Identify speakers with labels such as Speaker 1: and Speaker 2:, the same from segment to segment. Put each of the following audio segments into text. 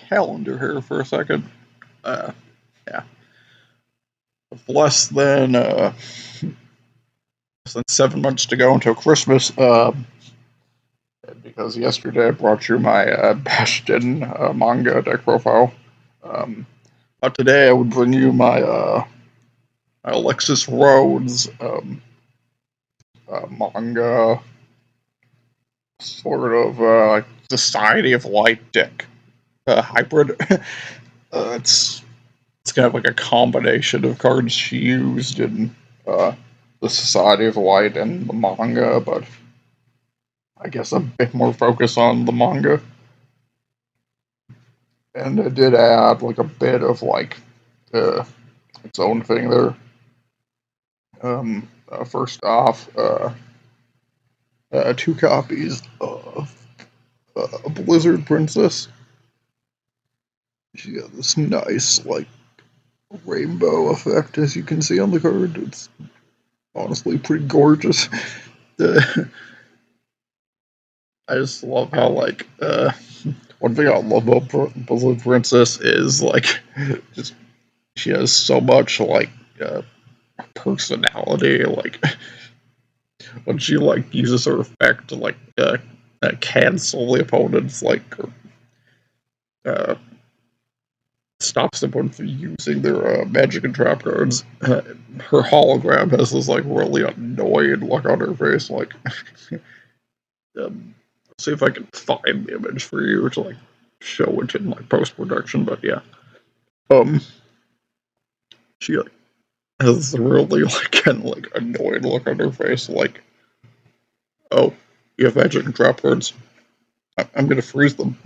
Speaker 1: calendar here for a second. Yeah. With less than 7 months to go until Christmas, because yesterday I brought you my Bastion manga deck profile. But today I would bring you my Alexis Rhodes manga, sort of like Society of Light deck hybrid. It's kind of like a combination of cards she used in the Society of Light and the manga, but I guess a bit more focus on the manga. And it did add like a bit of like its own thing there. First off, 2 copies of Blizzard Princess. She got this nice like rainbow effect, as you can see on the card. It's honestly pretty gorgeous. I just love how like one thing I love about Blizzard Princess is like just she has so much like personality. Like when she like uses her effect to like cancel the opponent's like stops them from using their magic and trap cards. Her hologram has this like really annoyed look on her face. Like, see if I can find the image for you to like show it in like post production. But yeah, she like has this really like kind of like annoyed look on her face. Like, oh, you have magic and trap cards. I'm gonna freeze them.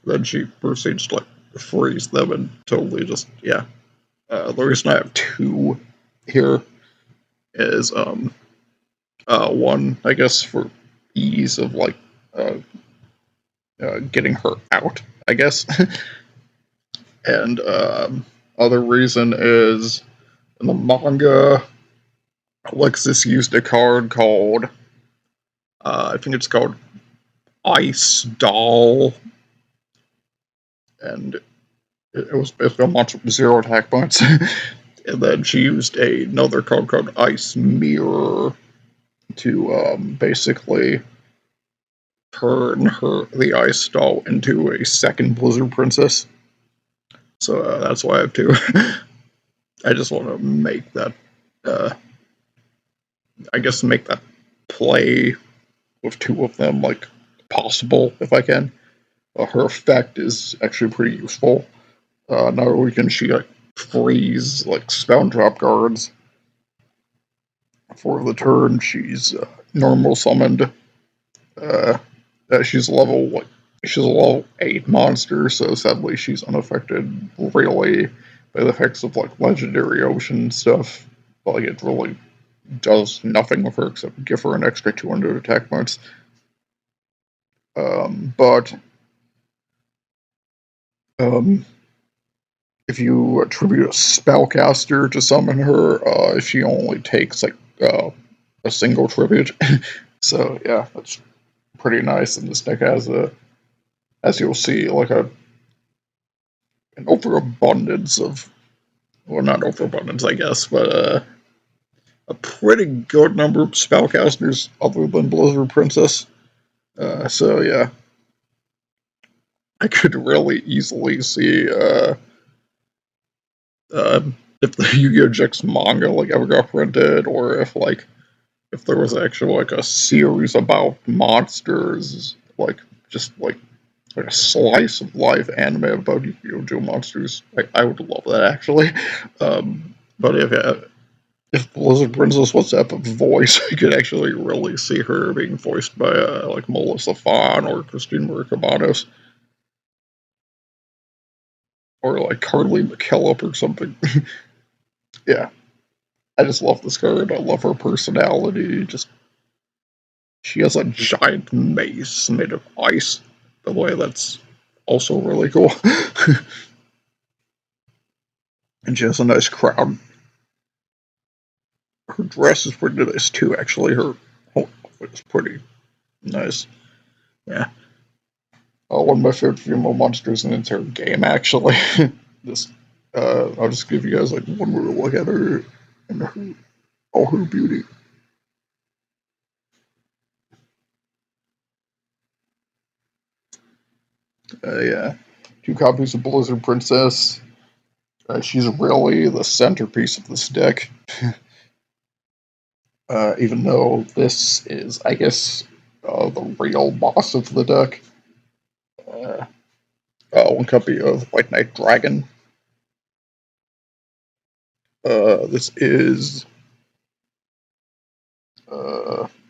Speaker 1: Then she proceeds to like freeze them and totally just yeah. The reason I have 2 here is one, I guess, for ease of like getting her out, I guess, and other reason is in the manga, Alexis used a card called I think it's called Ice Doll, and it was basically a monster with 0 attack points. And then she used another card called Ice Mirror to basically turn the Ice Doll into a second Blizzard Princess. So that's why I have 2. I just want to make that, I guess, make that play with 2 of them like possible if I can. Her effect is actually pretty useful. Not only can she like freeze like spell drop guards for the turn, she's normal summoned. She's a level 8 monster, so sadly she's unaffected really by the effects of like legendary ocean stuff. But like it really does nothing with her except give her an extra 200 attack points. But if you attribute a spellcaster to summon her, she only takes like a single tribute. So yeah, that's pretty nice. And this deck has as you'll see, like an overabundance of, well, not overabundance, I guess, but a pretty good number of spellcasters other than Blizzard Princess. So yeah, I could really easily see if the Yu-Gi-Oh! GX manga like ever got printed, or if there was actually like a series about monsters, like just like a slice of life anime about Yu-Gi-Oh! Duel Monsters. I would love that actually. But if Blizzard Princess was to have a voice, I could actually really see her being voiced by like Melissa Fawn or Christine Marie Cabanos. Or like Carly McKillop or something. Yeah. I just love this card. I love her personality. Just she has a giant mace made of ice. By the way, that's also really cool. And she has a nice crown. Her dress is pretty nice too, actually. Her whole outfit is pretty nice. Yeah. one of my favorite female monsters in the entire game, actually. This, I'll just give you guys like one more look at her and all her beauty. Yeah, 2 copies of Blizzard Princess. She's really the centerpiece of this deck. Even though this is, I guess, the real boss of the deck. 1 copy of White Knight Dragon. This is.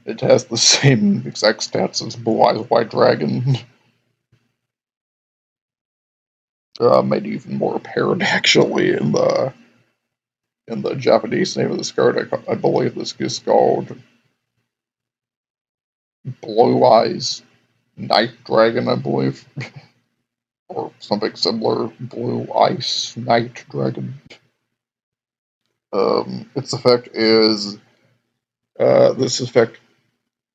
Speaker 1: It has the same exact stats as Blue Eyes White Dragon. Made even more apparent, actually, in the Japanese name of this card. I believe this is called Blue Eyes Night Dragon, I believe. Or something similar. Blue Ice Night Dragon. Its effect is this effect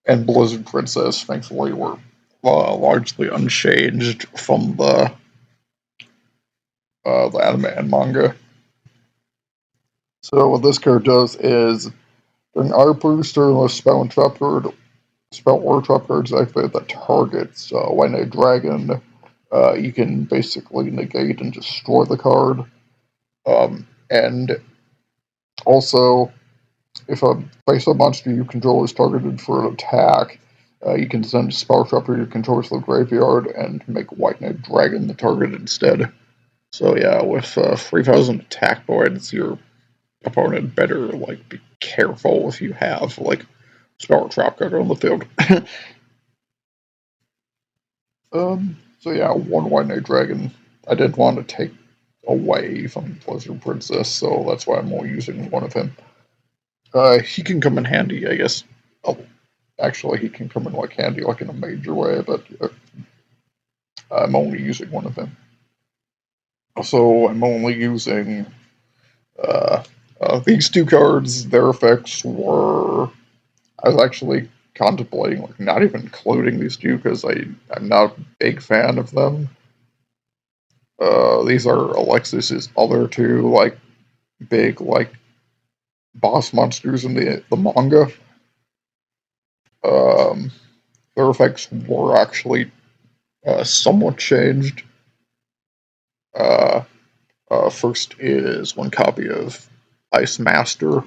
Speaker 1: and Blizzard Princess, thankfully, were largely unchanged from the anime and manga. So what this card does is during our burst or a spell and trap card, spell or trap cards activate that targets when a dragon, you can basically negate and destroy the card. And also, if a face-up monster you control is targeted for an attack, you can send a spell trap or your controller to the graveyard and make White Knight Dragon the target instead. So yeah, with 3,000 attack points, your opponent better be careful if you have spell or trap card on the field. So yeah, 1 White Knight Dragon. I didn't want to take away from Blizzard Princess, so that's why I'm only using 1 of him. He can come in handy, I guess. Oh, actually, he can come in handy in a major way, but I'm only using 1 of him. So I'm only using these 2 cards. Their effects were. I was actually contemplating not even including these 2 because I'm not a big fan of them. These are Alexis's other 2 big boss monsters in the manga. Their effects were actually somewhat changed. First is 1 copy of Ice Master.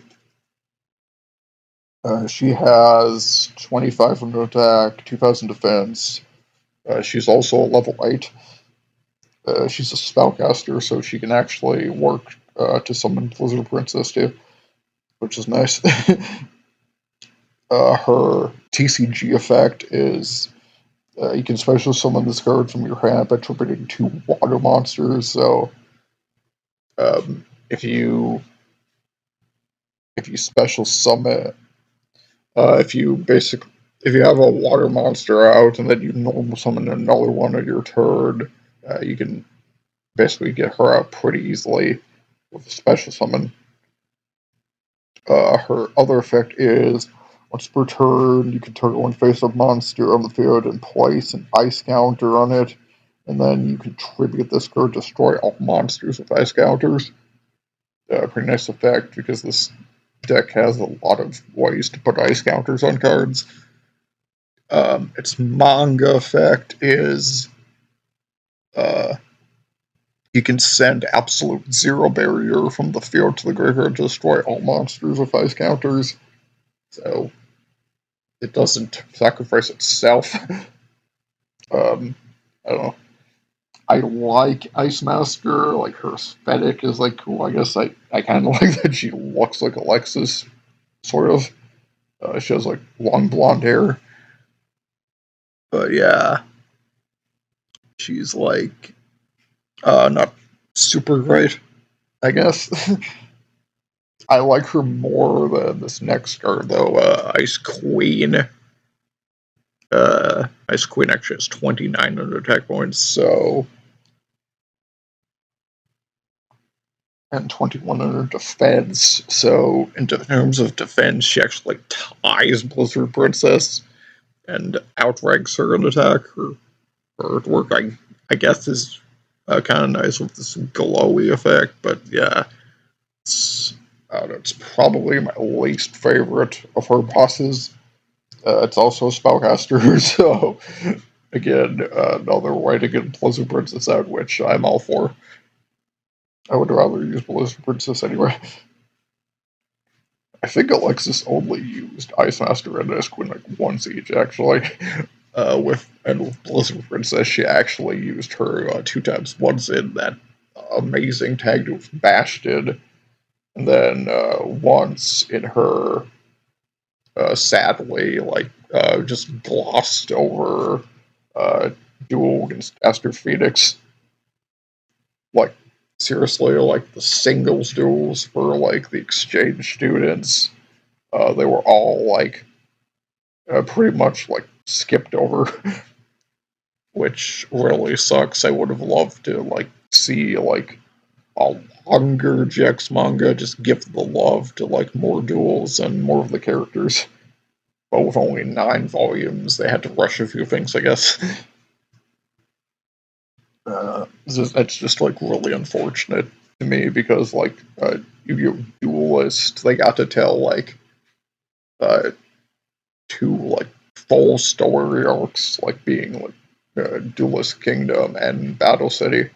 Speaker 1: She has 2,500 attack, 2,000 defense. She's also a level 8. She's a spellcaster, so she can actually work to summon Blizzard Princess too, which is nice. Her TCG effect is you can special summon this card from your hand by triggering 2 water monsters. So if you special summon, if you have a water monster out and then you normal summon another one on your turn, you can basically get her out pretty easily with a special summon. Her other effect is once per turn, you can target 1 face-up monster on the field and place an ice counter on it, and then you can tribute this card, destroy all monsters with ice counters. Pretty nice effect because this deck has a lot of ways to put ice counters on cards. Its manga effect is you can send absolute 0 barrier from the field to the graveyard to destroy all monsters with ice counters. So it doesn't sacrifice itself. I don't know. I like Ice Master. Her aesthetic is cool. I guess I kind of like that she looks like Alexis, sort of. She has long blonde hair. But yeah, she's not super great, I guess. I like her more than this next card though, Ice Queen. Ice Queen actually has 2,900 attack points, so and 2,100 defense. So in terms of defense, she actually ties Blizzard Princess and outranks her in attack. Her artwork, I guess, is kind of nice with this glowy effect, but yeah, it's probably my least favorite of her bosses. It's also a spellcaster, so again, another way to get Blizzard Princess out, which I'm all for. I would rather use Blizzard Princess anyway. I think Alexis only used Ice Master and Ice Queen like once each, actually. With Blizzard Princess, she actually used her 2 times. Once in that amazing tag with Bastion, and then once in her sadly just glossed over duel against Aster Phoenix. Like seriously, like the singles duels for like the exchange students, they were all like pretty much like skipped over, which really sucks. I would have loved to like see like a longer GX manga, just give the love to like more duels and more of the characters. But with only 9 volumes, they had to rush a few things, I guess. That's just like really unfortunate to me because like you Duelist, they got to tell like uh, 2 like full story arcs, like being like Duelist Kingdom and Battle City,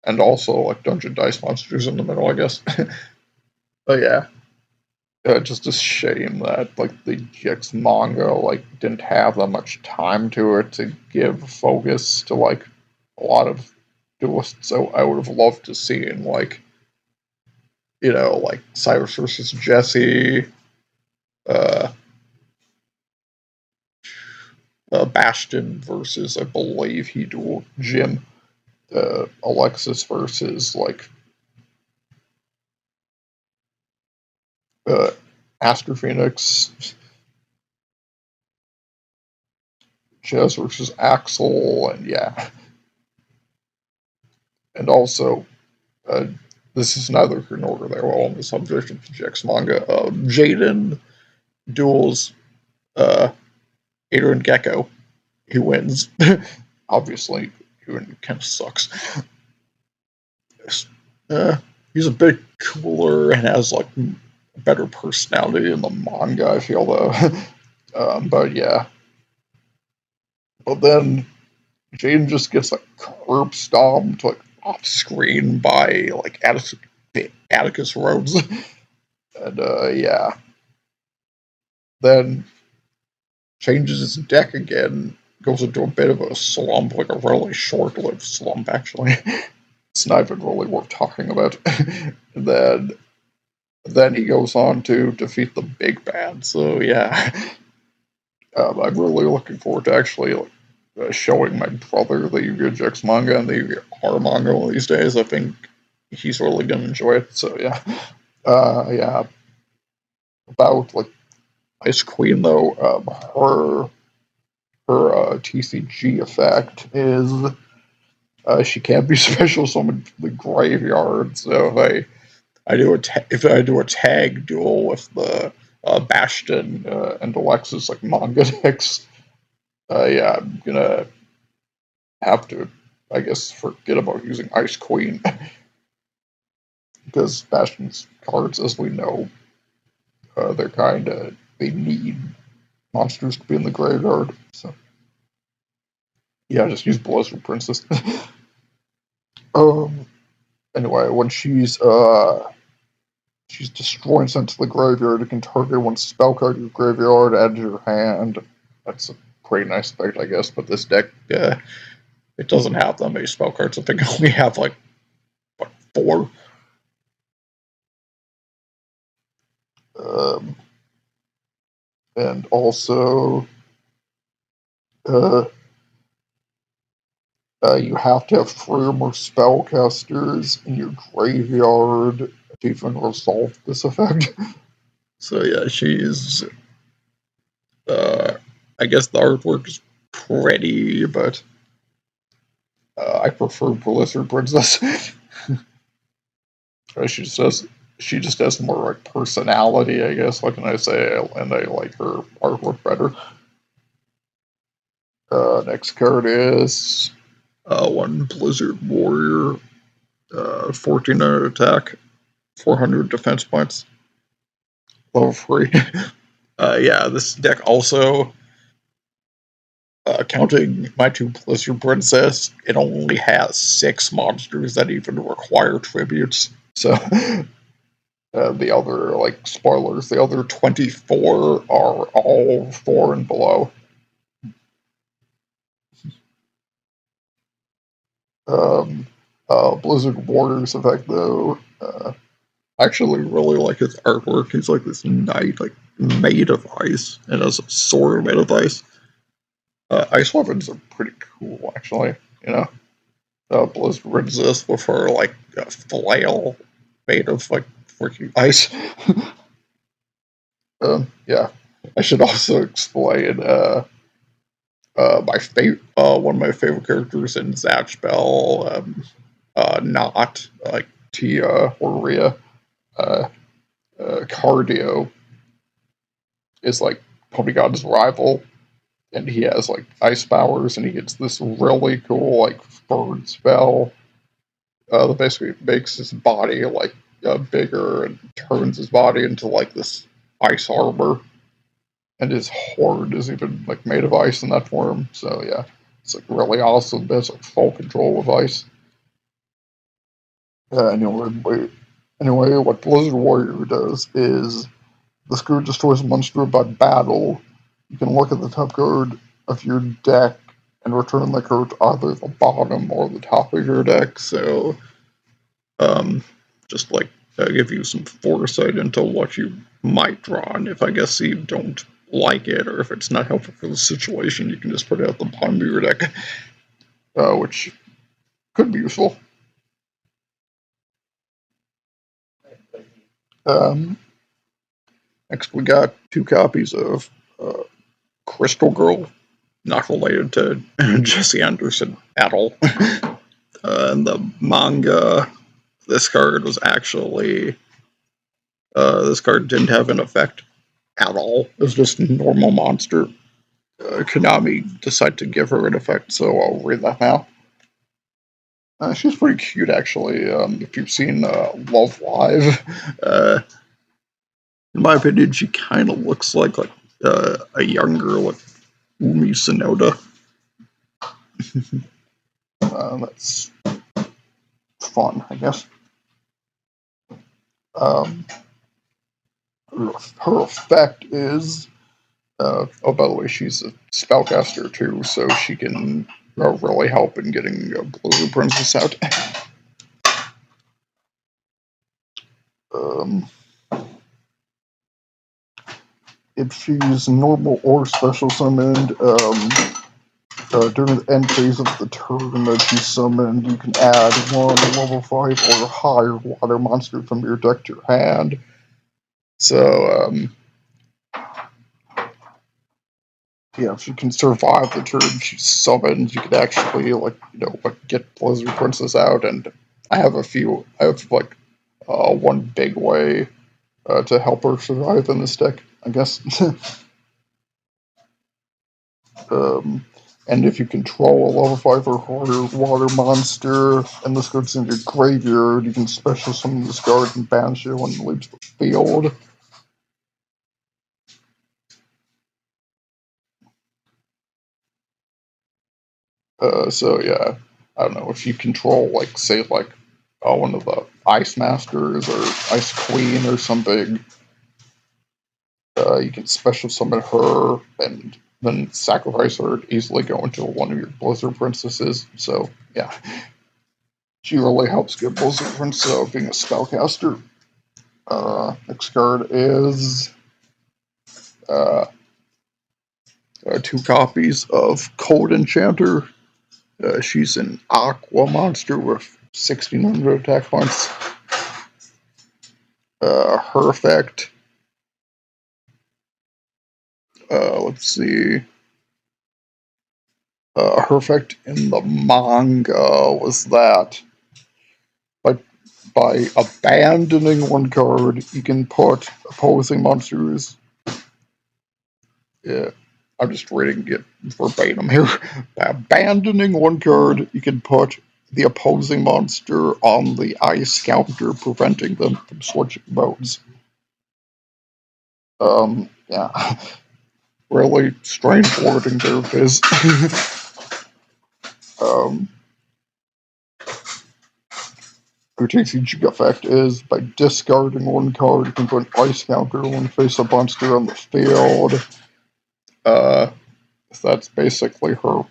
Speaker 1: and also like Dungeon Dice Monsters in the middle, I guess. But yeah, just a shame that like the GX manga like didn't have that much time to it to give focus to like a lot of duelists. So I would have loved to see in like like Cyrus versus Jesse, uh, Bastion versus I believe he dueled Jim, Alexis versus like uh, Aster Phoenix, Jez versus Axel, and yeah, and also uh, this is neither here nor there. Well, on the subject of GX manga, Jaden duels uh, Adrian Gecko. He wins. Obviously, Adrian kind of sucks. Uh, he's a bit cooler and has like a better personality in the manga, I feel though. But yeah, but then Jaden just gets like curb stomped like off screen by like Atticus Rhodes, and yeah, then changes his deck again, goes into a bit of a slump, like a really short-lived slump actually. It's not even really worth talking about. And then he goes on to defeat the big bad. So yeah, I'm really looking forward to actually showing my brother the Yu-Gi-Oh! GX manga and the Yu-Gi-Oh! R manga one of these days. I think he's really gonna enjoy it. So yeah, yeah. About like Ice Queen though, her TCG effect is she can't be special summoned from the graveyard. So if I do a tag duel with the Bastion and Alexis like manga decks, yeah, I'm gonna have to, I guess, forget about using Ice Queen because Bastion's cards, as we know, they need monsters to be in the graveyard. So yeah, just use Blizzard Princess. um. Anyway, when she's destroying sent to the graveyard, it can target one spell card in your graveyard, add to your hand. That's a pretty nice effect, I guess. But this deck, it doesn't have that many spell cards. I think I only have like what, 4. Um, and also, uh, you have to have 3 or more spellcasters in your graveyard to even resolve this effect. So yeah, she's. I guess the artwork is pretty, but I prefer Blizzard Princess. She just has more like personality, I guess. What can I say? And I like her artwork better. Next card is one Blizzard Warrior, 1400 attack, 400 defense points, level 3. Yeah, this deck also, counting my 2 Blizzard Princess, it only has 6 monsters that even require tributes. So, the other, like, spoilers, the other 24 are all 4 and below. Blizzard Warrior's effect, though, I actually really like his artwork. He's like this knight, like, made of ice, and has a sword made of ice. Ice weapons are pretty cool, actually, you know? Blizzard resists with her, like, flail made of, like, freaking ice. Yeah. I should also explain, one of my favorite characters in Zatch Bell, not, like, Tia or Rhea, Cardio is, like, Pony God's rival, and he has, like, ice powers, and he gets this really cool, like, bird spell that basically makes his body, like, bigger and turns his body into, like, this ice armor. And his horde is even, like, made of ice in that form. So, yeah, it's, like, really awesome. It has, like, full control of ice. Anyway, what Blizzard Warrior does is this card destroys a monster by battle. You can look at the top card of your deck and return the card to either the bottom or the top of your deck. So, just like give you some foresight into what you might draw, and if I guess you don't like it or if it's not helpful for the situation, you can just put it at the bottom of your deck, which could be useful. Next, we got 2 copies of Crystal Girl, not related to Jesse Anderson at all. In the manga, this card was actually this card didn't have an effect at all. It was just a normal monster. Konami decided to give her an effect, so I'll read that now. She's pretty cute, actually. If you've seen Love Live, in my opinion, she kind of looks like a younger, like, Umi Sonoda. That's fun, I guess. Her effect is, by the way, she's a spellcaster too, so she can really help in getting Blizzard Princess out. If she's normal or special summoned, during the end phase of the turn that she's summoned, you can add 1 level 5 or higher water monster from your deck to your hand. So, yeah, if you can survive the turn she's summoned, you could actually, like, get Blizzard Princess out, and I have like, one big way to help her survive in this deck, I guess. And if you control a level 5 or higher water monster, and this goes in your graveyard, you can special summon this card and banish it when it leaves the field. So yeah, I don't know, if you control, like, say, like, one of the Ice Masters or Ice Queen or something, you can special summon her and then sacrifice her to easily go into one of your Blizzard Princesses. So yeah, she really helps get Blizzard Princess being a spellcaster. Next card is 2 copies of Cold Enchanter. She's an aqua monster with 1600 attack points. Her effect, let's see. Her effect in the manga was that by abandoning 1 card, you can put opposing monsters. Yeah. I'm just reading it verbatim here. By abandoning one card, you can put the opposing monster on the ice counter, preventing them from switching modes. Yeah. Really strange wording there, Viz. um, Your TCG effect is by discarding one card, you can put an ice counter when face a monster on the field. That's basically her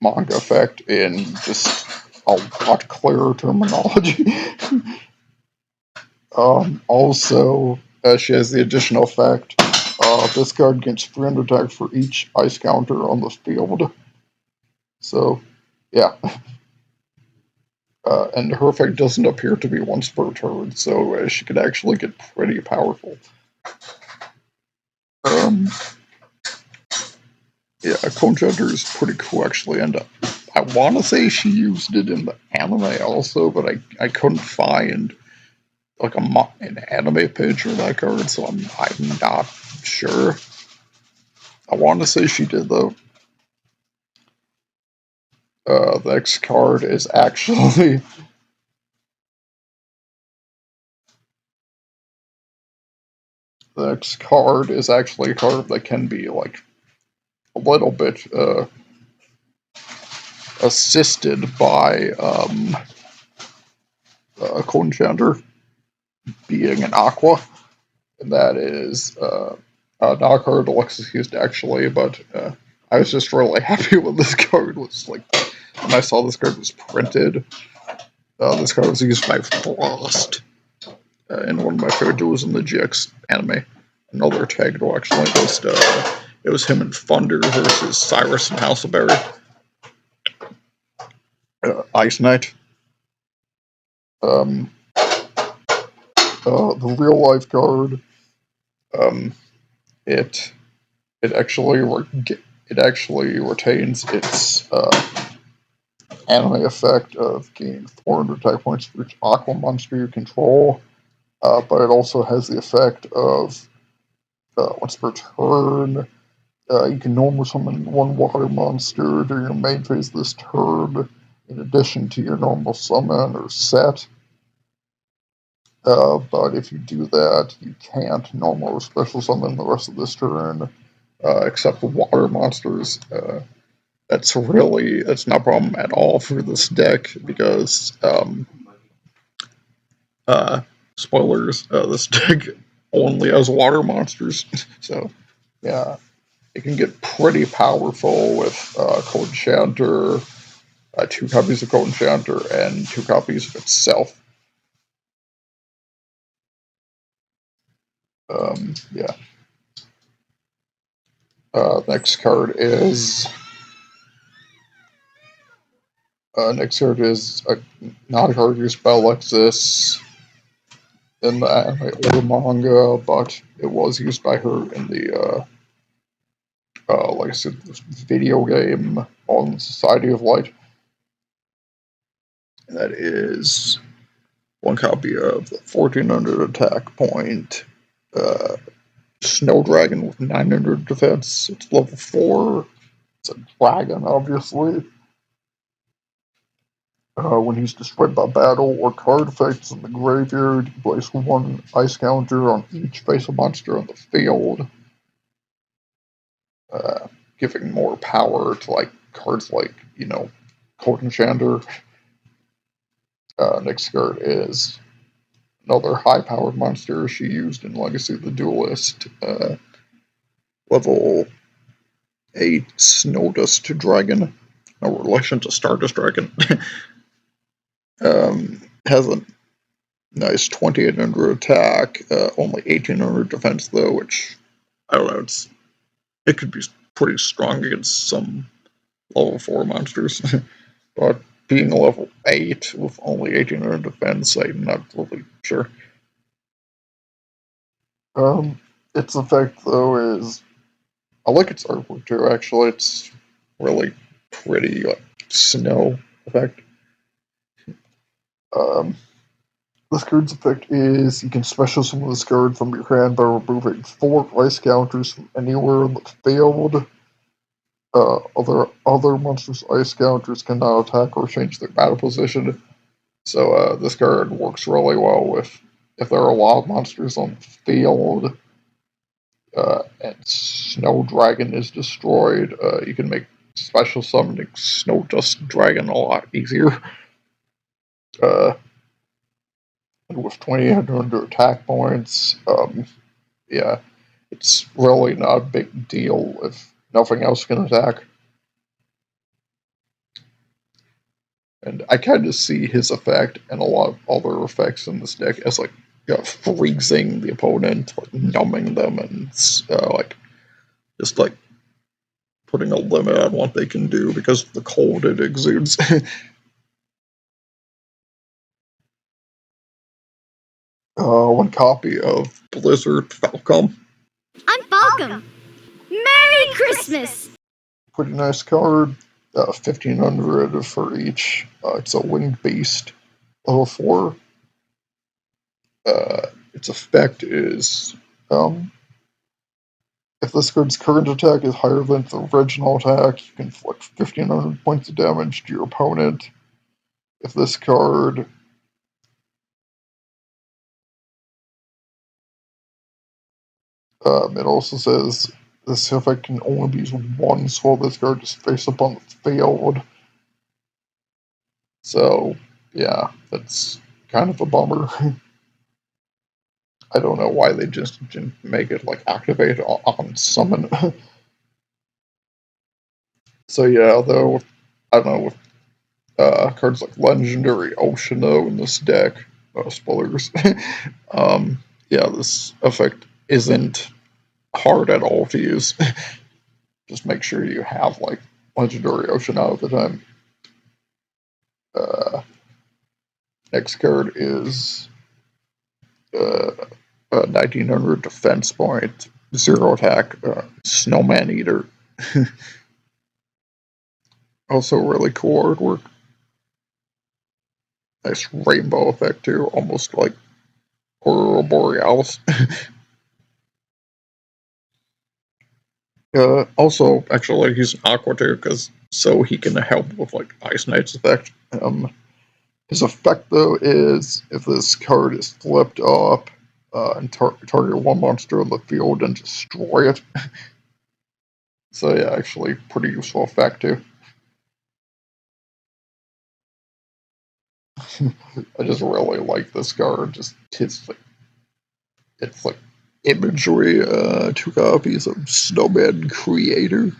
Speaker 1: manga effect in just a lot clearer terminology. Also, she has the additional effect. This card gets 300 attack for each ice counter on the field. So, yeah. And her effect doesn't appear to be once per turn, so she could actually get pretty powerful. Yeah, Cone Judder is pretty cool, actually, and I want to say she used it in the anime also, but I couldn't find like an anime page for that card, so I'm not sure. I want to say she did though. The next card is actually the next card is actually a card that can be like a little bit assisted by Cone Judder being an Aqua. And that is not a card Alexis used actually, but I was just really happy when this card was like when I saw this card was printed. This card was used by Frost in one of my favorite duels in the GX anime. Another tag duel actually it was him and Thunder versus Cyrus and Houseberry. Ice Knight. Um, the real life card. Um, it it actually retains its anime effect of gain 400 attack points for each aqua monster you control, but it also has the effect of once per turn, you can normal summon one water monster during your main phase this turn, in addition to your normal summon or set. But if you do that, you can't normal or special summon the rest of this turn, except for water monsters. That's not a problem at all for this deck because spoilers, this deck only has water monsters. So yeah, it can get pretty powerful with Code Chanter, 2 copies of Code Chanter, and 2 copies of itself. Yeah. Next card is not a card used by Alexis in the anime or manga, but it was used by her in the like I said, video game on Society of Light. And that is 1 copy of the 1400 attack point Snow Dragon with 900 defense. It's level 4. It's a dragon, obviously. When he's destroyed by battle or card effects in the graveyard, you place 1 ice counter on each face-up monster on the field, giving more power to like cards like, Cold Enchanter. Next card is another high-powered monster she used in Legacy of the Duelist. Level 8 Snowdust Dragon. No relation to Stardust Dragon. Has a nice 2800 attack, only 1800 defense though, which I don't know. It could be pretty strong against some level 4 monsters, but being a level 8 with only 1800 defense, I'm not really sure. Its effect though is I like its artwork too. Actually, it's really pretty, like snow effect. This card's effect is you can special summon this card from your hand by removing 4 ice counters from anywhere in the field. Other monsters' ice counters cannot attack or change their battle position. So this card works really well if there are a lot of monsters on the field and Snow Dragon is destroyed. You can make special summoning Snow Dust Dragon a lot easier. And with 2,800 attack points, yeah, it's really not a big deal if nothing else can attack. And I kind of see his effect and a lot of other effects in this deck as like freezing the opponent, like numbing them, and like just like putting a limit on what they can do because of the cold it exudes. One copy of Blizzard Falcom.
Speaker 2: I'm Falcom. Merry Christmas!
Speaker 1: Pretty nice card. 1,500 for each. It's a winged beast, level 4. Its effect is if this card's current attack is higher than the original attack, you can inflict 1,500 points of damage to your opponent. If this card it also says this effect can only be used once while this card is face up on the field. So, yeah, that's kind of a bummer. I don't know why they just didn't make it like activate on summon. So yeah, though I don't know with cards like Legendary Oceano in this deck, spoilers. Yeah, this effect isn't hard at all to use. Just make sure you have like Legendary Oceano at the time. Next card is 1,900 defense point, 0 attack, Snowman Eater. Also really cool artwork. Nice rainbow effect too, almost like Aurora Borealis. Also, actually, he's an Aqua too, because so he can help with like Ice Knight's effect. His effect though is if this card is flipped up and target one monster on the field and destroy it. So yeah, actually, pretty useful effect too. I just really like this card. Just it's like imagery. 2 copies of Snowman Creator.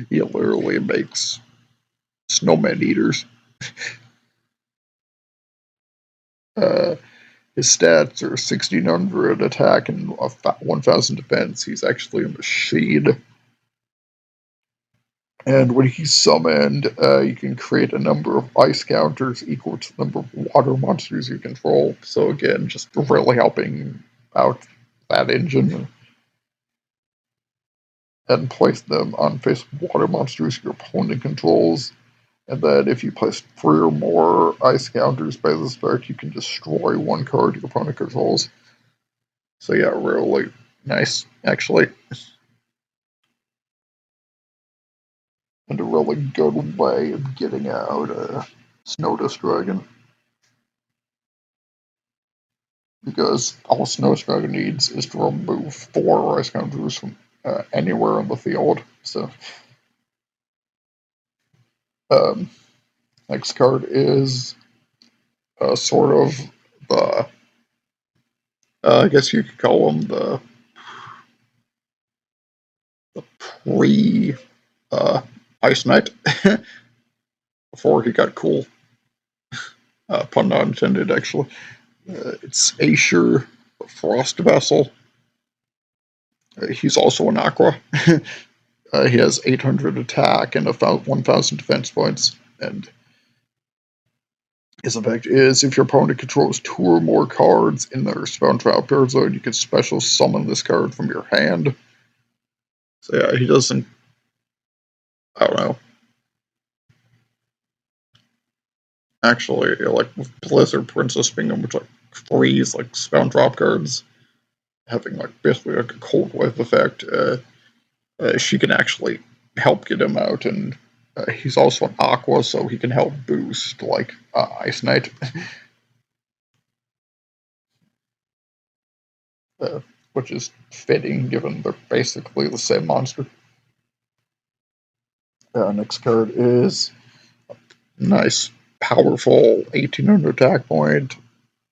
Speaker 1: He literally makes snowman eaters. Uh, his stats are 1,600 attack and 1,000 defense. He's actually a machine. And when he's summoned, you can create a number of ice counters equal to the number of water monsters you control. So again, just really helping out that engine. And place them on face water monsters your opponent controls. And then if you place 3 or more ice counters by the start, you can destroy 1 card your opponent controls. So yeah, really nice, actually. And a really good way of getting out Snowdust Dragon. Because all Snowdust Dragon needs is to remove 4 ice counters from anywhere on the field. So, next card is sort of the I guess you could call him the pre Ice Knight before he got cool. Pun not intended, actually. It's Asher, the Frost Vessel. He's also an Aqua. He has 800 attack and 1,000 defense points. And his effect is if your opponent controls 2 or more cards in their spell trap appear zone, you can special summon this card from your hand. So yeah, he doesn't. I don't know. Actually, like with Blizzard Princess being able to like freeze like spell drop cards, having like basically like a cold wave effect, she can actually help get him out, and he's also an Aqua, so he can help boost, like, Ice Knight. Which is fitting, given they're basically the same monster. Next card is nice, powerful 1800 attack point,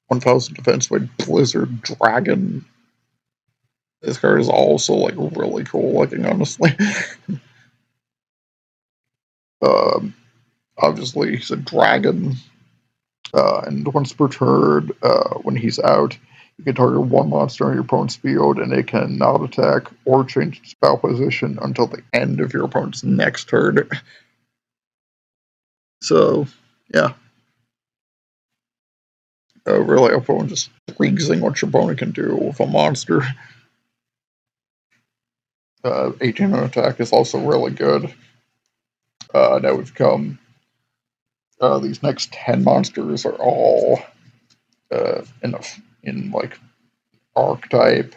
Speaker 1: 1000 defense point, Blizzard Dragon. This card is also, like, really cool looking, honestly. Obviously, he's a dragon, and once per turn, when he's out, you can target one monster on your opponent's field, and it can not attack or change its spell position until the end of your opponent's next turn. So, yeah. Really helpful in just freezing what your opponent can do with a monster. 18 attack is also really good. Now we've come. These next 10 monsters are all in like archetype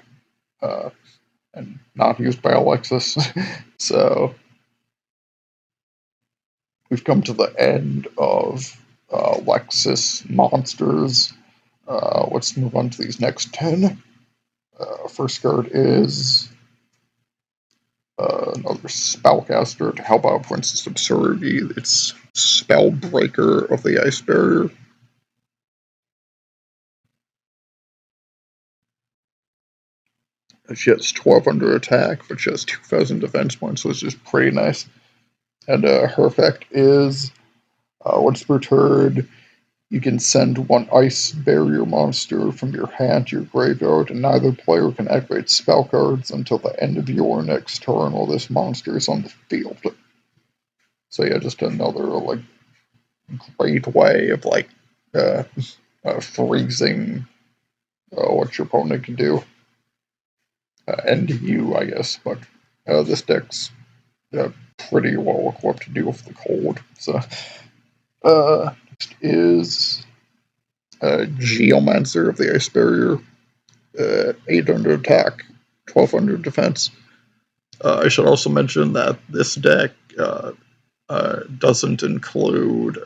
Speaker 1: and not used by Alexis. So we've come to the end of Alexis monsters. Let's move on to these next 10. First card is another spellcaster to help out Princess Absurdity. It's Spellbreaker of the Ice Barrier. She has 1200 attack, but she has 2000 defense points, which is pretty nice. And her effect is once per turn, you can send one ice barrier monster from your hand to your graveyard, and neither player can activate spell cards until the end of your next turn while this monster is on the field. So yeah, just another like great way of like freezing what your opponent can do. And you, I guess, but this deck's pretty well equipped to deal with the cold. So next is Geomancer of the Ice Barrier. 800 attack, 1200 defense. I should also mention that this deck doesn't include.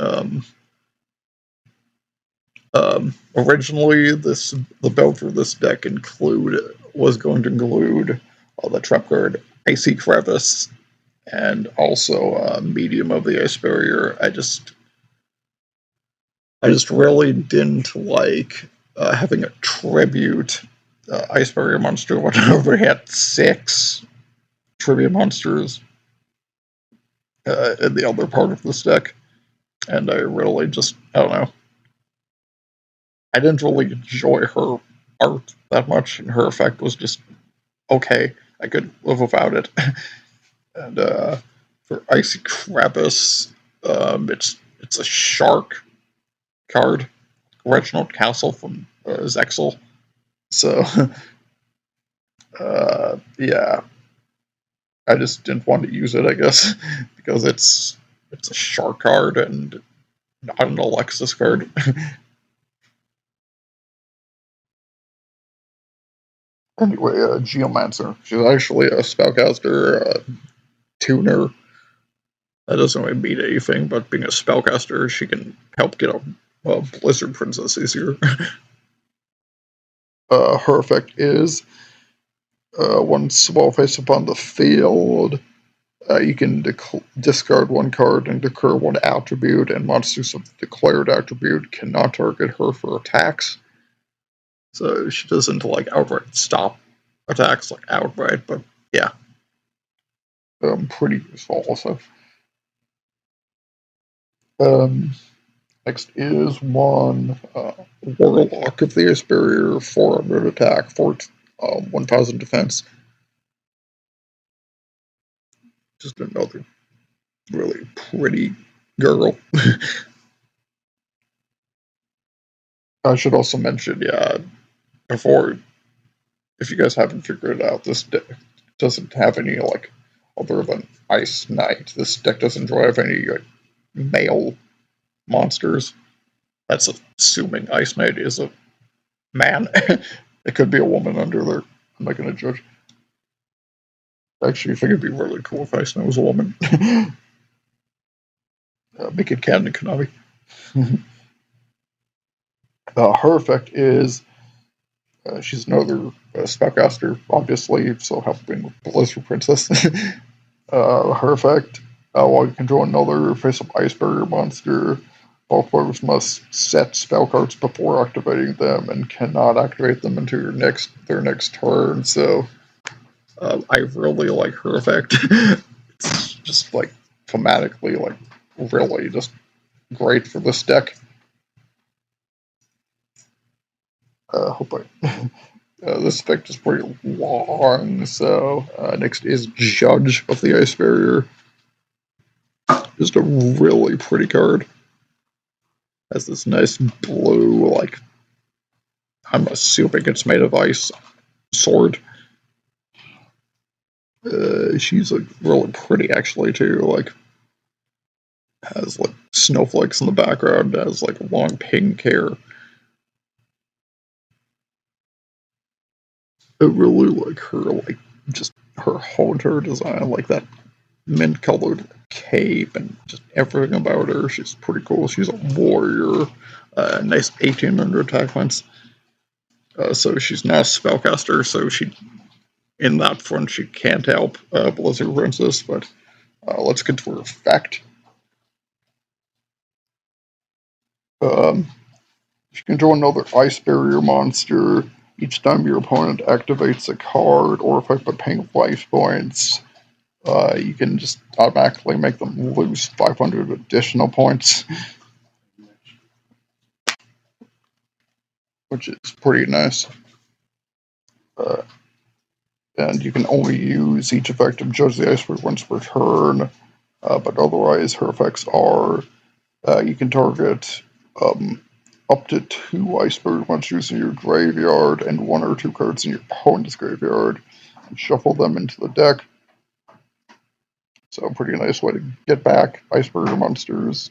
Speaker 1: Originally, the build for this deck was going to include the trap card Icy Crevice and also Medium of the Ice Barrier. I just really didn't like having a tribute Ice Barrier monster whenever we had 6 tribute monsters in the other part of this deck. And I really just, I don't know. I didn't really enjoy her art that much, and her effect was just okay. I could live without it. And for Icy Crevice, it's a shark card, Reginald Castle from Zexal. So yeah, I just didn't want to use it, I guess, because it's a shark card and not an Alexis card. Anyway, Geomancer. She's actually a spellcaster, tuner. That doesn't really mean anything, but being a spellcaster, she can help get a Blizzard Princess easier. Her effect is once while face upon the field, you can discard one card and declare one attribute, and monsters of the declared attribute cannot target her for attacks. So she doesn't like outright stop attacks like outright, but yeah, pretty useful also. Next is one Warlock of the Ice Barrier, 400 attack, 1000 defense. Just another really pretty girl. I should also mention, yeah, before, if you guys haven't figured it out, this deck doesn't have any, like, other than Ice Knight, this deck doesn't have any male monsters. That's assuming Ice Knight is a man. It could be a woman under there. I'm not going to judge. Actually, I think it'd be really cool if Ice Knight was a woman. Make it canon Konami. Her effect is she's another spellcaster, obviously, so helping with Blizzard Princess. Her effect, while you control another face-up ice barrier monster, both players must set spell cards before activating them and cannot activate them until their next turn. So I really like her effect. It's just like thematically, like really just great for this deck. Hope I. This effect is pretty long, so next is Judge of the Ice Barrier. Just a really pretty card. Has this nice blue, like, I'm assuming it's made of ice, sword. She's like really pretty actually too, like has like snowflakes in the background, has like long pink hair. I really like her, like just her whole entire design, like that mint colored cape and just everything about her. She's pretty cool. She's a warrior, nice 1800 attack points. So she's now a spellcaster, so she in that front she can't help Blizzard Princess, but let's get to her effect. If you control another ice barrier monster, each time your opponent activates a card or effect by paying life points, you can just automatically make them lose 500 additional points, which is pretty nice. And you can only use each effect of Judge the Iceberg once per turn, but otherwise her effects are you can target up to 2 Iceberg monsters in your graveyard and 1 or 2 cards in your opponent's graveyard, and shuffle them into the deck. So a pretty nice way to get back Iceberg monsters.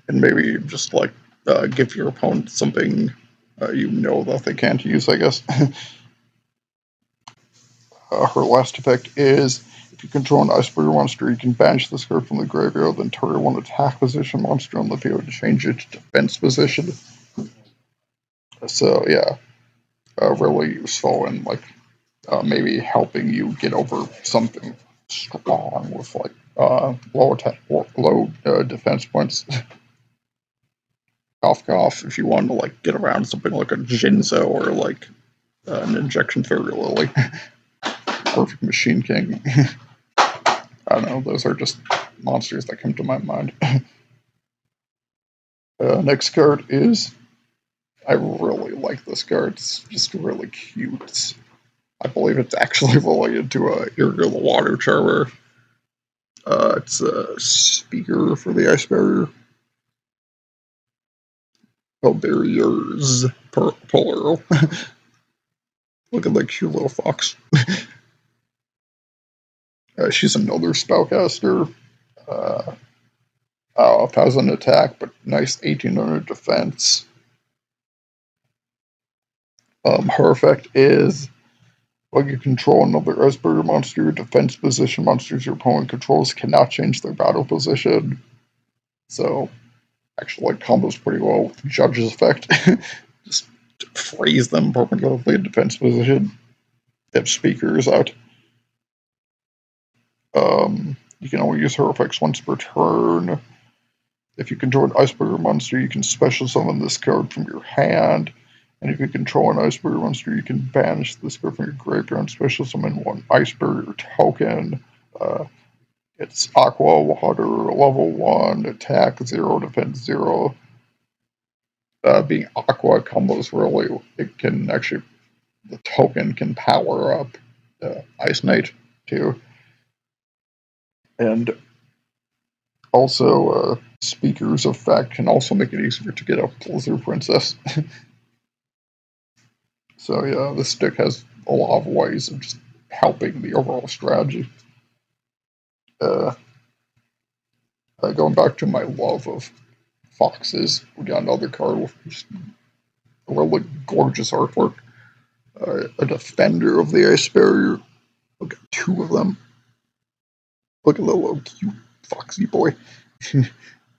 Speaker 1: And maybe just like give your opponent something you know that they can't use, I guess. Her last effect is, if you control an Iceberg monster, you can banish this card from the graveyard, then target one attack position monster on the field and change it to defense position. So yeah, really useful and like maybe helping you get over something strong with like low attack or low defense points. Cough, if you want to like get around something like a Jinzo or like an Injection Fairy Lily. Perfect Machine King. I don't know, those are just monsters that come to my mind. Next card is, I really like this card, it's just really cute. I believe it's actually related to Irga the Water Charmer. It's a speaker for the Ice Barrier. Oh, barriers, plural. Look at that cute little fox. She's another spellcaster. 1,000 attack, but nice 1800 defense. Her effect is, when you control another Iceberg monster, defense position monsters your opponent controls cannot change their battle position. So, actually, like, combos pretty well with Judge's effect. Just freeze them permanently in defense position. They have speakers out. You can only use her effects once per turn. If you control an Iceberg monster, you can special summon this card from your hand. And if you control an Iceberg monster, you can banish this card from your graveyard and special summon 1 Iceberg token. It's Aqua Water, level 1, attack 0, defense 0. Being Aqua combos really, it can actually, the token can power up Ice Knight too. And also, Speaker's effect can also make it easier to get a Blizzard Princess. So yeah, this deck has a lot of ways of just helping the overall strategy. Going back to my love of foxes, we got another card with just really gorgeous artwork. a defender of the ice barrier. Look at 2 of them. Look at the little cute foxy boy.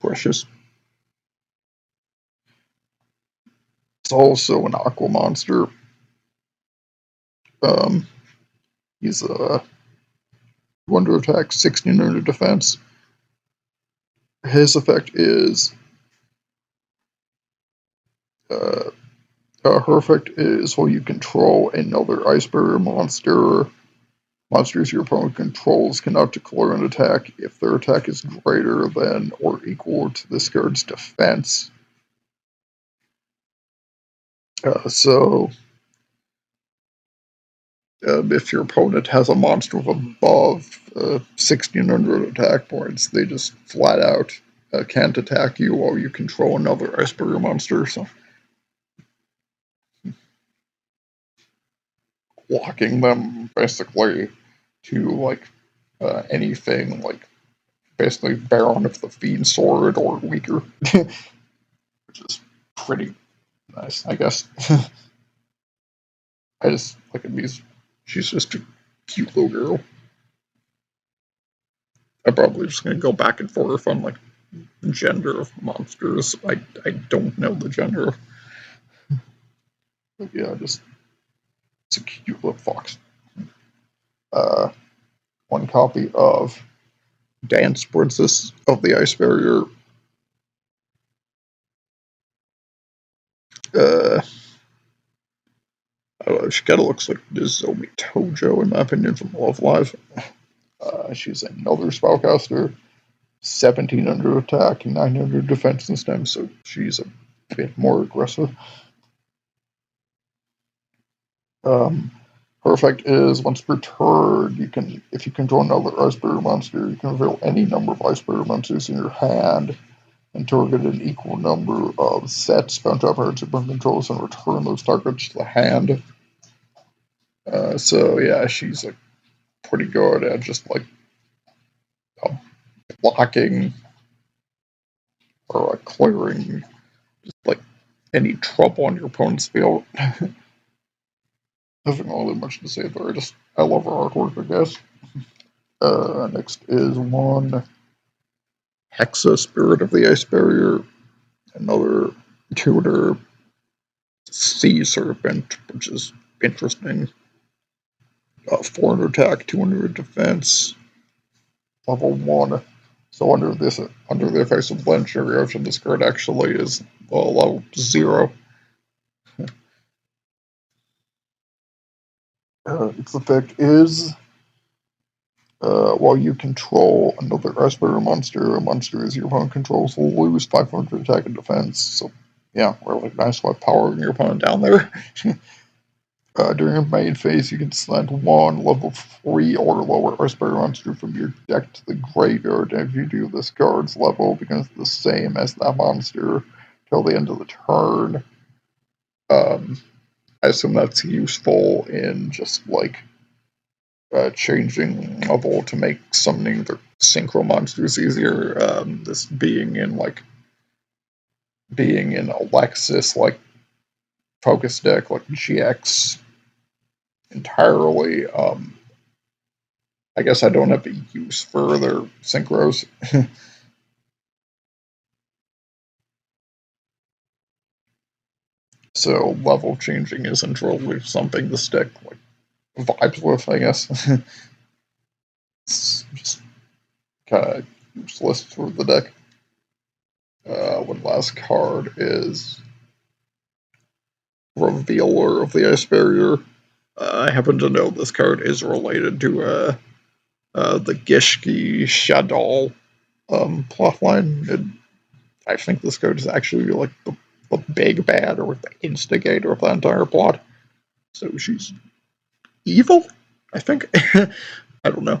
Speaker 1: Precious. It's also an aqua monster. He's a 200 attack, 1600 defense. His effect is her effect is while you control another ice barrier monster, monsters your opponent controls cannot declare an attack if their attack is greater than or equal to this card's defense. So if your opponent has a monster with above 1600 attack points, they just flat out can't attack you while you control another ice barrier monster. So blocking them basically to like anything like basically Baron of the Fiend Sword or weaker, which is pretty nice, I guess. I just look at these. She's just a cute little girl. I'm probably just gonna go back and forth on like the gender of monsters. I don't know the gender. But yeah, just it's a cute little fox. One copy of Dance Princess of the Ice Barrier. Uh, she kind of looks like Nozomi Tojo, in my opinion, from Love Live. She's another spellcaster, 1700 attack, 900 defense and stem, so she's a bit more aggressive. Her effect is once per turn, if you control another ice barrier monster, you can reveal any number of ice barrier monsters in your hand and target an equal number of sets, bounce up cards, and controls, and return those targets to the hand. So yeah, she's like pretty good at just like blocking or clearing just like any trouble on your opponent's field. Nothing really much to say there. I love her artwork, I guess. Next is one Hexa Spirit of the Ice Barrier, another tutor Sea Serpent, which is interesting. 400 attack, 200 defense, level 1. So under the effects of Planetary Ocean, this card actually is level 0. Its effect is while you control another ice barrier monster, a monster as your opponent controls will lose 500 attack and defense. So yeah, really nice by powering your opponent down there. During a main phase, you can send one level 3 or lower ice barrier monster from your deck to the graveyard, and if you do, this card's level becomes the same as that monster till the end of the turn. I assume that's useful in just like changing level to make summoning the synchro monsters easier. This being in Alexis like focus deck like GX entirely. I guess I don't have a use for their synchros. So level changing isn't really something this deck like vibes with, I guess. It's just kind of useless for the deck. One last card is Revealer of the Ice Barrier. I happen to know this card is related to the Gishki Shadal plotline. And I think this card is actually like the big bad or the instigator of the entire plot. So she's evil, I think. I don't know.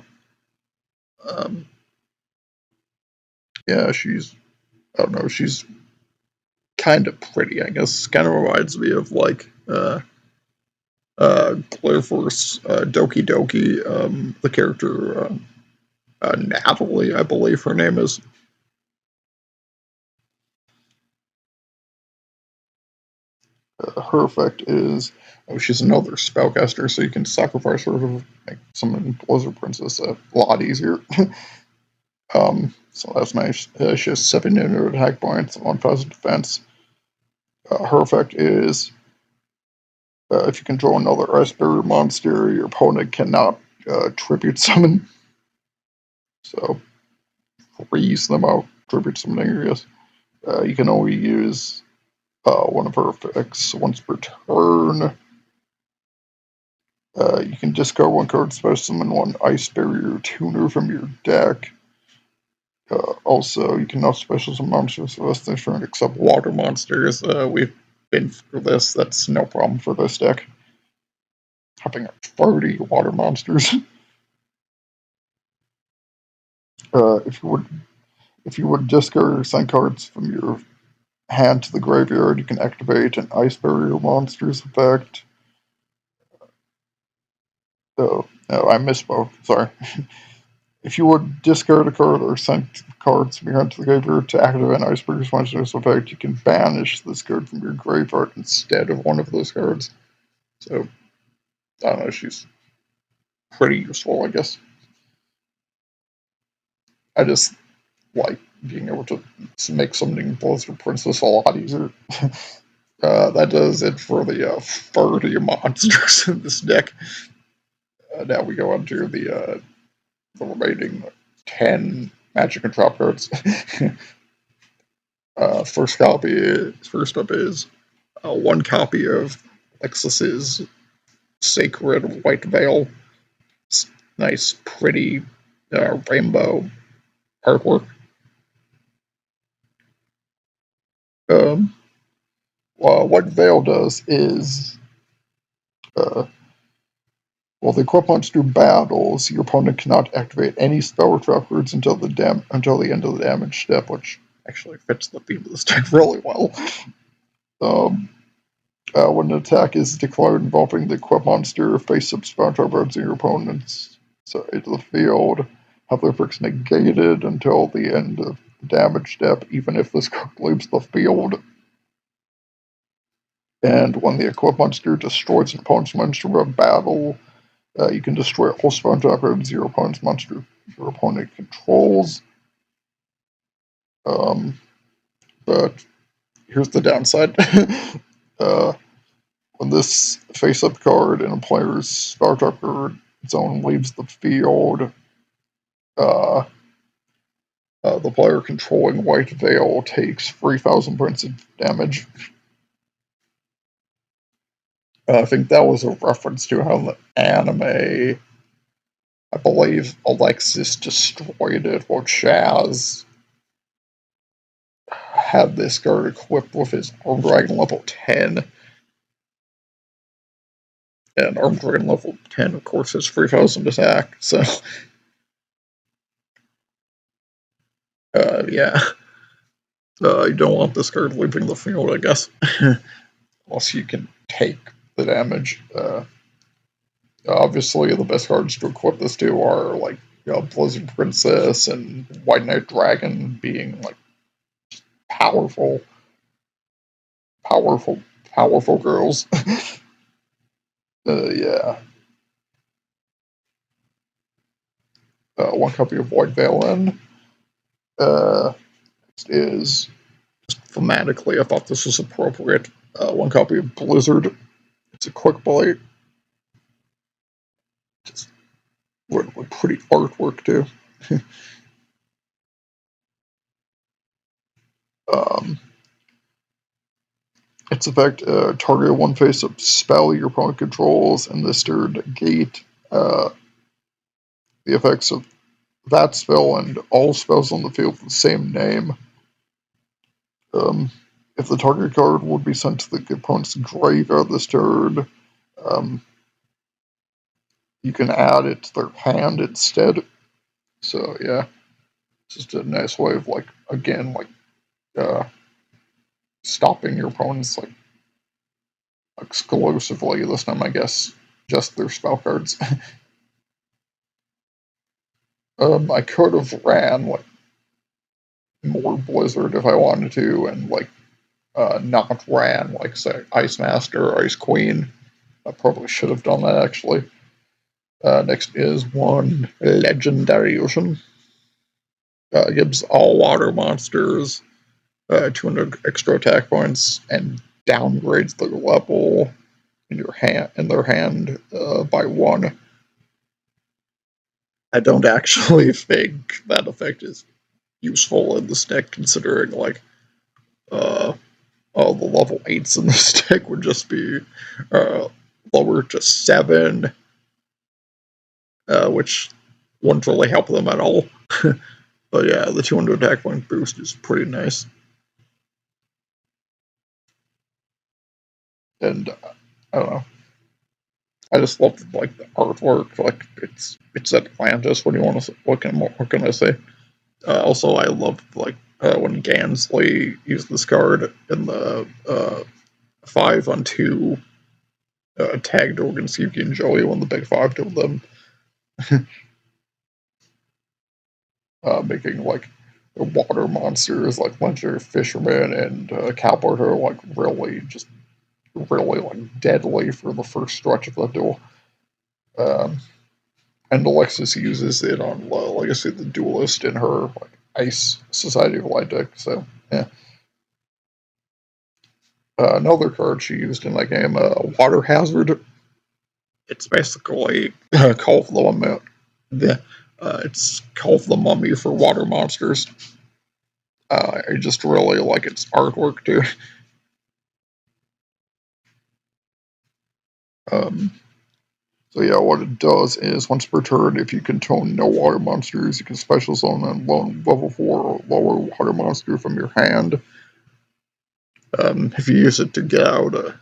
Speaker 1: Yeah, I don't know, she's kind of pretty, I guess. Kind of reminds me of like Clover's Doki Doki, the character Natalie, I believe her name is. Her effect is, she's another spellcaster, so you can sacrifice her to make summon Blizzard Princess a lot easier. So that's nice. She has 700 attack points, 1,000 defense. Her effect is, if you control another Ice Barrier monster, your opponent cannot tribute summon. So, freeze them out. Tribute summoning, I guess. You can only use one of her effects once per turn. You can discard one card special summon one Ice Barrier tuner from your deck. Also, you can now special summon monsters for less than turn except water monsters. We've been through this. That's no problem for this deck. Having 30 water monsters. If you would discard or send cards from your hand to the graveyard, you can activate an Ice Barrier monster's effect. No, I misspoke. Sorry. If you would discard a card or send cards from your hand to the graveyard to activate an Ice Barrier monster's effect, you can banish this card from your graveyard instead of one of those cards. So, I don't know, she's pretty useful, I guess. I just like being able to make something Blizzard Princess a lot easier. That does it for the 30 monsters in this deck. Now we go on to the remaining 10 magic and drop cards. First up is one copy of Alexis's Sacred White Veil. It's nice, pretty rainbow artwork. What Veil does is, while the equip monster battles, your opponent cannot activate any spell or trap cards until the end of the damage step, which actually fits the theme of this deck really well. When an attack is declared involving the equip monster, face-up spell trap cards in your opponent's side of the field have their effects negated until the end of the damage step, even if this card leaves the field. And when the equip monster destroys an opponent's monster of battle, you can destroy all spell trap cards your opponent's monster your opponent controls. But here's the downside. When this face-up card in a player's spell trap card zone leaves the field, the player controlling White Veil takes 3,000 points of damage. I think that was a reference to how in the anime, I believe Alexis destroyed it, while Chaz had this card equipped with his Armed Dragon level 10. And Armed Dragon level 10, of course, has 3,000 attack, so... yeah. You don't want this card leaving the field, I guess. Unless you can take the damage. Obviously, the best cards to equip this to are, like, Blizzard Princess and White Knight Dragon being, like, powerful girls. Yeah. One copy of White Veil. Next is, just thematically, I thought this was appropriate. One copy of Blizzard. It's a quick bite. Just really pretty artwork, too. Its effect, target one face-up spell your opponent controls, and this turn negate the effects of that spell and all spells on the field with the same name. If the target card would be sent to the opponent's graveyard this turn, you can add it to their hand instead. So yeah, just a nice way of stopping your opponents exclusively this time, I guess, just their spell cards. I could have ran more Blizzard if I wanted to, and not ran, like, say, Ice Master or Ice Queen. I probably should have done that, actually. Next is one Legendary Ocean. Gives all water monsters 200 extra attack points and downgrades their level in their hand by 1. I don't actually think that effect is useful in this deck, considering, like, the level 8s in this deck would just be lower to 7, which wouldn't really help them at all. But yeah, the 200 attack point boost is pretty nice. And I don't know. I just love like the artwork. Like it's Atlantis. What do you want to? What can I say? Also, I love like when Gansley used this card in the 5-on-2 tagged against Yuki and Joey when the big 5 killed them, making like the water monsters like Legendary Fisherman and Cowboarder like really like deadly for the first stretch of the duel. Um, and Alexis uses it on Legacy of the Duelist in her like Ice Society of Light deck. So yeah. Another card she used in that game, Water Hazard. It's basically Call of the Mummy. It's Call of the Mummy for water monsters. I just really like its artwork too. Um, So yeah, what it does is once per turn, if you control no water monsters, you can special summon a lone level 4 or lower water monster from your hand. If you use it to get out a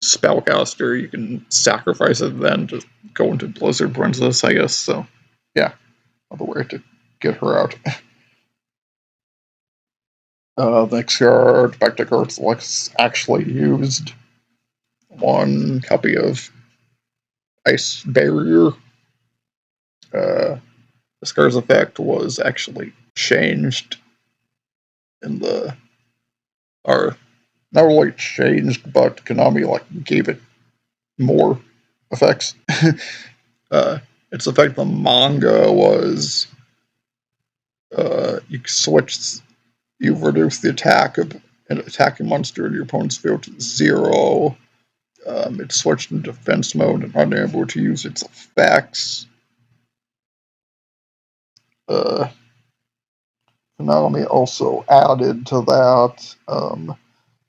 Speaker 1: spellcaster, you can sacrifice it then to go into Blizzard Princess, I guess. So yeah, another way to get her out. Next card, back to cards Lex actually used one copy of Ice Barrier. This card's effect was actually changed in the, or not really changed, but Konami like gave it more effects. Its effect on Manga was you switch, you reduce the attack of an attacking monster in your opponent's field to 0. It switched in defense mode and unable to use its effects. Konami also added to that.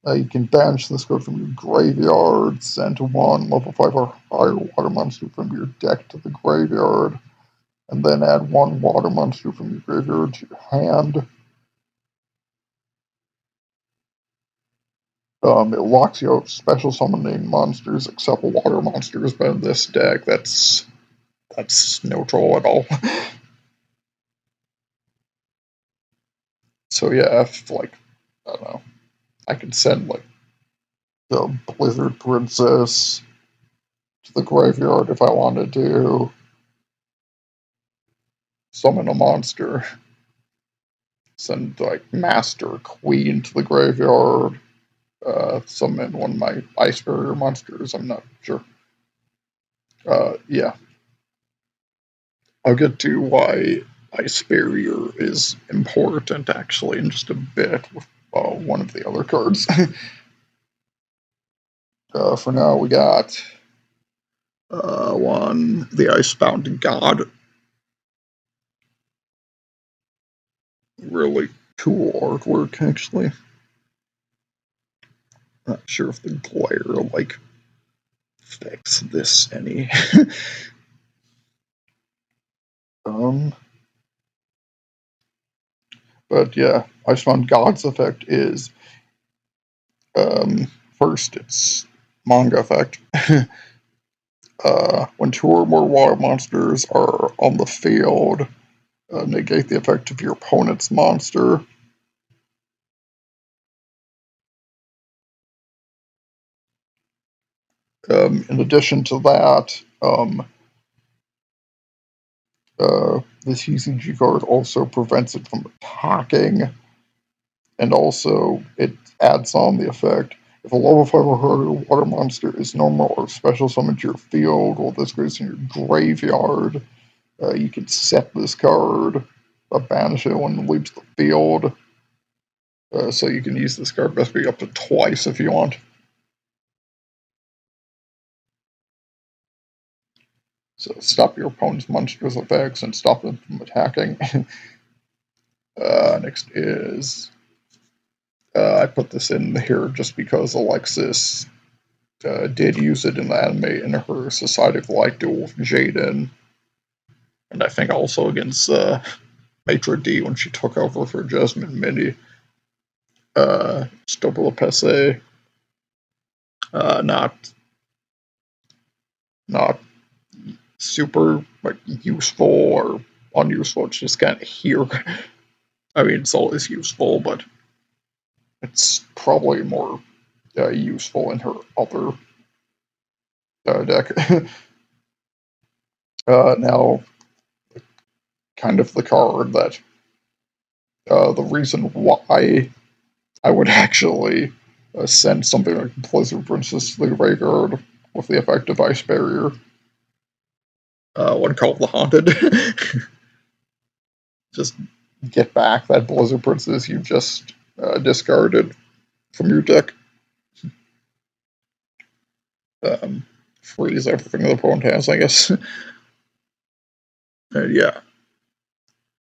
Speaker 1: You can banish this card from your graveyard, send one level 5 or higher water monster from your deck to the graveyard, and then add one water monster from your graveyard to your hand. It locks you out special summoning monsters except for water monsters, but in this deck, that's neutral at all. So yeah, if like, I don't know, I could send like the Blizzard Princess to the graveyard if I wanted to, summon a monster, send like Master Queen to the graveyard, summon one of my Ice Barrier monsters. I'm not sure. Yeah, I'll get to why Ice Barrier is important actually in just a bit with one of the other cards. For now, we got one, the Icebound God. Really cool artwork, actually. Not sure if the glare like affects this any. um, but yeah, Icebound God's effect is first it's Manga effect. When 2 or more water monsters are on the field, negate the effect of your opponent's monster. In addition to that, the TCG card also prevents it from attacking And also, it adds on the effect. If a level 5 or higher water monster is normal or special summoned to your field while this goes in your graveyard, you can set this card, banish it when it leaves the field. So you can use this card basically up to twice if you want. So stop your opponent's monstrous effects and stop them from attacking. Next is I put this in here just because Alexis did use it in the anime in her Society of Light duel with Jaden, and I think also against Maitre D when she took over for Jasmine Mini. Stopper Pese, not super like useful or unuseful. It's just kind of here. I mean, it's always useful, but it's probably more useful in her other deck. Now, kind of the card that the reason why I would actually send something like Blizzard Princess to the graveyard with the effect of Ice Barrier. One called the Haunted. Just get back that Blizzard Princess you just discarded from your deck. Freeze everything the opponent has, I guess. Yeah.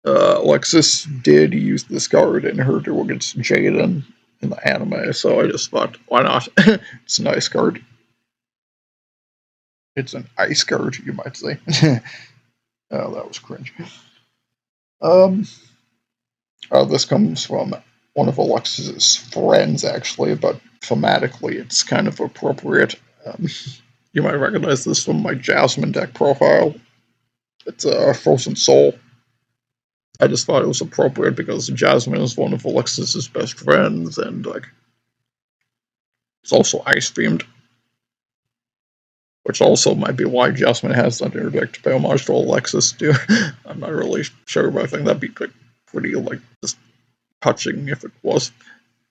Speaker 1: Alexis did use this card in her duel against Jaden in the anime, so I just thought, why not? It's a nice card. It's an ice card, you might say. Oh, that was cringe. This comes from one of Alexis's friends, actually, but thematically it's kind of appropriate. You might recognize this from my Jasmine deck profile. It's a Frozen Soul. I just thought it was appropriate because Jasmine is one of Alexis's best friends, and like it's also ice themed, which also might be why Jasmine has that interdict to pay homage to Alexis too. I'm not really sure, but I think that'd be like, pretty like just touching if it was.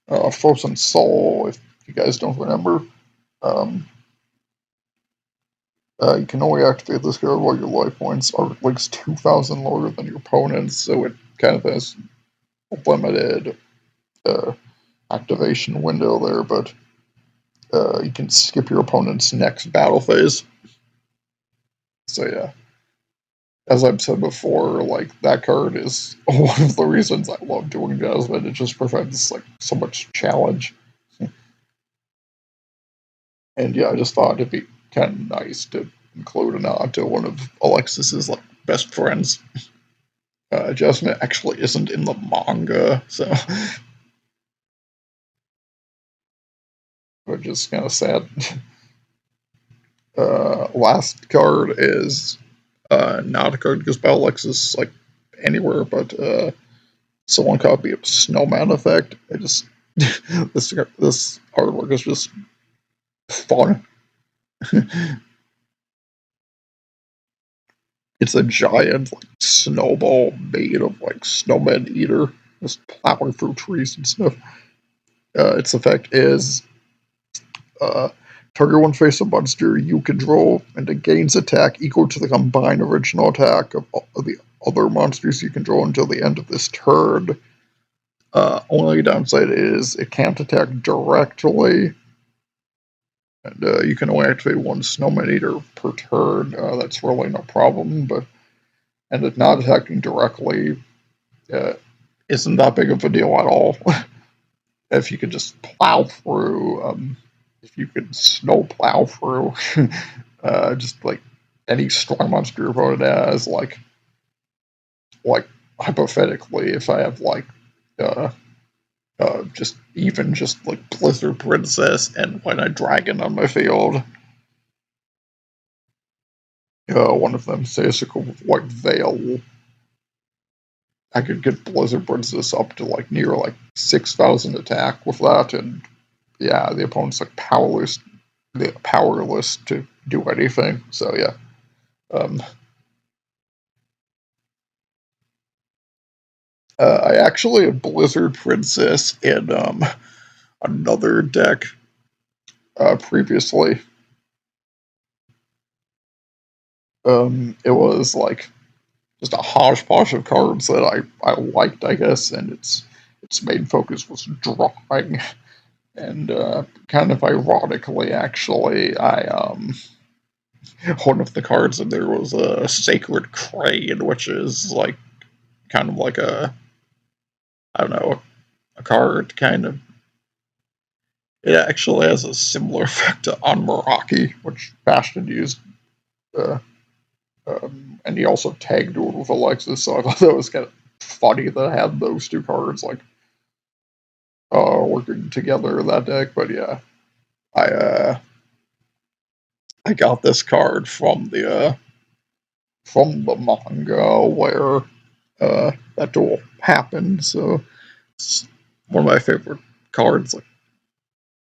Speaker 1: Frozen Soul, if you guys don't remember, you can only activate this card while your life points are at least 2,000 lower than your opponent's, so it kind of has a limited activation window there, but you can skip your opponent's next battle phase. So yeah, as I've said before, like that card is one of the reasons I love doing Jasmine. It just prevents like so much challenge. And yeah, I just thought it'd be kind of nice to include a nod to one of Alexis's like best friends. Jasmine actually isn't in the manga, so which is kind of sad. Last card is not a card because Alexis like anywhere, but so one copy of Snowman Effect. I just this artwork is just fun. It's a giant like snowball made of like snowman eater, just plowing through trees and stuff. Its effect is target one face of monster you control, and it gains attack equal to the combined original attack of the other monsters you control until the end of this turn. Only downside is it can't attack directly, and you can only activate one Snowman Eater per turn. That's really no problem, and it not attacking directly isn't that big of a deal at all. If you could just plow through, if you could snow plow through, just like any strong monster your opponent has, like hypothetically, if I have like uh, just like Blizzard Princess and White Knight Dragon on my field. One of them Sasical with White Veil. I could get Blizzard Princess up to like near like 6,000 attack with that, and yeah, the opponent's like powerless to do anything. So yeah. Um, I actually had Blizzard Princess in another deck previously. It was like just a hodgepodge of cards that I liked, I guess, and its main focus was drawing. And kind of ironically, actually, one of the cards in there was a Sacred Crane, which is like kind of like I don't know, a card kind of. It actually has a similar effect on Meraki, which Bastion used. Uh, and he also tagged it with Alexis, so I thought that was kind of funny that I had those two cards like working together in that deck. But yeah, I uh, I got this card from the manga where that duel happened. So it's one of my favorite cards like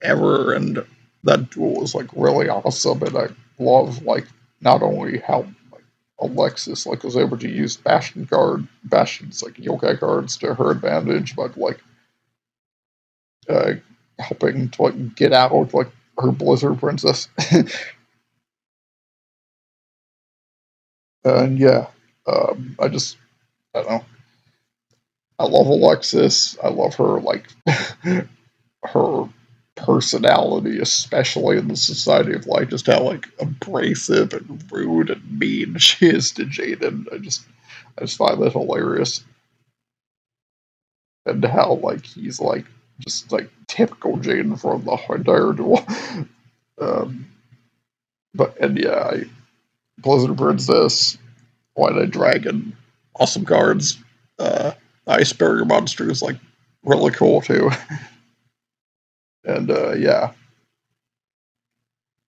Speaker 1: ever, and that duel was like really awesome. And I love like not only how like, Alexis like was able to use Bastion's like yokai cards to her advantage, but like uh, helping to like get out like her Blizzard Princess. And yeah, I don't know. I love Alexis. I love her like her personality, especially in the Society of Light, just how like abrasive and rude and mean she is to Jaden. I just find that hilarious. And how like he's like just like typical Jaden from the entire duel. um, and yeah, Blizzard Princess, White-Eyed Dragon, awesome cards. Ice Barrier Monster is like really cool too. And yeah,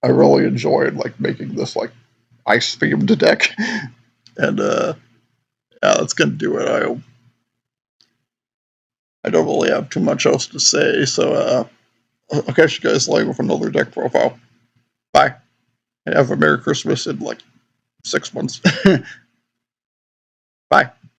Speaker 1: I really enjoyed like making this like ice themed deck. And yeah, that's gonna do it. I don't really have too much else to say, so I'll catch you guys later with another deck profile. Bye. And have a Merry Christmas in like 6 months. Bye.